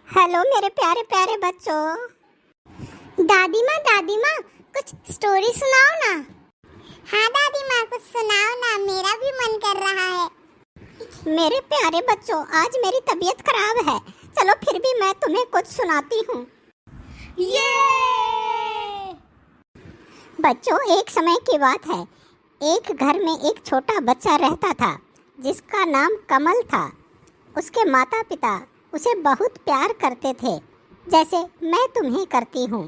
Hello मेरे प्यारे प्यारे बच्चों। दादी माँ कुछ स्टोरी सुनाओ ना। हाँ दादी माँ कुछ सुनाओ ना, मेरा भी मन कर रहा है। मेरे प्यारे बच्चों, आज मेरी तबीयत खराब है, चलो फिर भी मैं तुम्हें कुछ सुनाती हूँ। ये बच्चों, एक समय की बात है। एक घर में एक छोटा बच्चा रहता था जिसका नाम कमल था। उसके माता पिता उसे बहुत प्यार करते थे, जैसे मैं तुम्हें करती हूँ।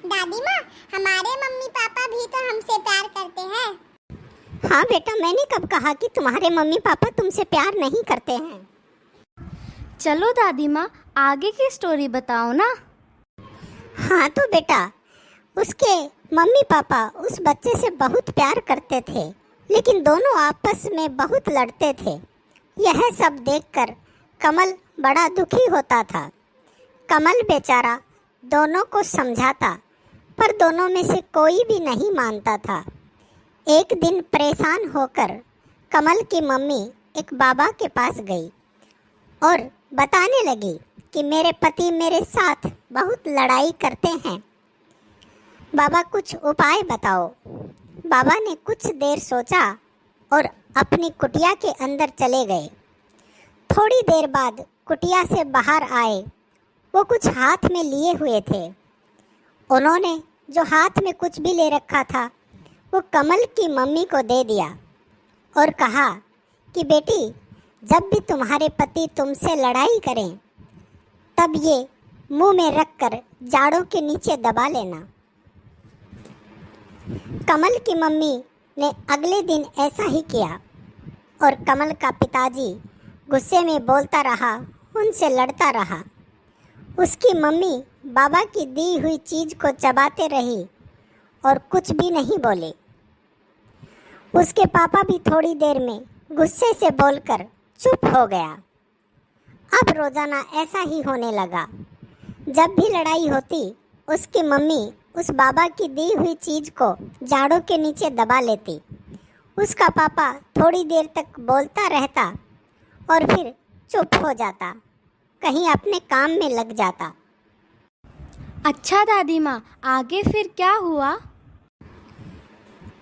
दादी माँ, हमारे मम्मी पापा भी तो हमसे प्यार करते हैं। हाँ बेटा, मैंने कब कहा कि तुम्हारे मम्मी पापा तुमसे प्यार नहीं करते हैं। चलो दादी माँ, आगे की स्टोरी बताओ ना। हाँ तो बेटा, उसके मम्मी पापा उस बच्चे से बहुत प्यार करते थे, लेकिन दोनों आपस में बहुत लड़ते थे। यह सब देखकर कमल बड़ा दुखी होता था। कमल बेचारा दोनों को समझाता, पर दोनों में से कोई भी नहीं मानता था। एक दिन परेशान होकर कमल की मम्मी एक बाबा के पास गई और बताने लगी कि मेरे पति मेरे साथ बहुत लड़ाई करते हैं। बाबा कुछ उपाय बताओ। बाबा ने कुछ देर सोचा और अपनी कुटिया के अंदर चले गए। थोड़ी देर बाद कुटिया से बाहर आए। वो कुछ हाथ में लिए हुए थे। उन्होंने जो हाथ में कुछ भी ले रखा था वो कमल की मम्मी को दे दिया और कहा कि बेटी, जब भी तुम्हारे पति तुमसे लड़ाई करें तब ये मुंह में रखकर जाड़ों के नीचे दबा लेना। कमल की मम्मी ने अगले दिन ऐसा ही किया और कमल का पिताजी गुस्से में बोलता रहा, उनसे लड़ता रहा। उसकी मम्मी बाबा की दी हुई चीज़ को चबाते रही और कुछ भी नहीं बोली। उसके पापा भी थोड़ी देर में गुस्से से बोलकर चुप हो गया। अब रोज़ाना ऐसा ही होने लगा। जब भी लड़ाई होती, उसकी मम्मी उस बाबा की दी हुई चीज़ को जाड़ों के नीचे दबा लेती। उसका पापा थोड़ी देर तक बोलता रहता और फिर चुप हो जाता, कहीं अपने काम में लग जाता। अच्छा दादी माँ, आगे फिर क्या हुआ?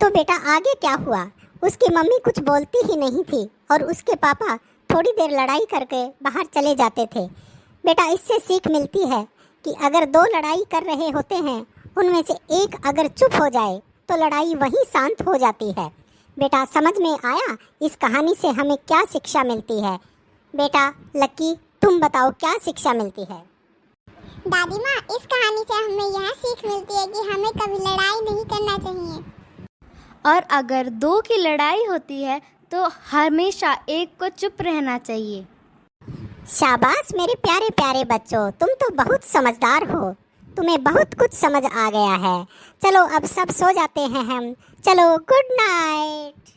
तो बेटा आगे क्या हुआ, उसकी मम्मी कुछ बोलती ही नहीं थी और उसके पापा थोड़ी देर लड़ाई करके बाहर चले जाते थे। बेटा, इससे सीख मिलती है कि अगर दो लड़ाई कर रहे होते हैं, उनमें से एक अगर चुप हो जाए तो लड़ाई वहीं शांत हो जाती है। बेटा, समझ में आया इस कहानी से हमें क्या शिक्षा मिलती है? बेटा लकी, तुम बताओ क्या शिक्षा मिलती है? दादी माँ, इस कहानी से हमें यह सीख मिलती है कि हमें कभी लड़ाई नहीं करना चाहिए। और अगर दो की लड़ाई होती है तो हमेशा एक को चुप रहना चाहिए। शाबाश मेरे प्यारे प्यारे बच्चों, तुम तो बहुत समझदार हो, तुम्हें बहुत कुछ समझ आ गया है। चलो अब सब सो जाते हैं हम। चलो, गुड नाइट।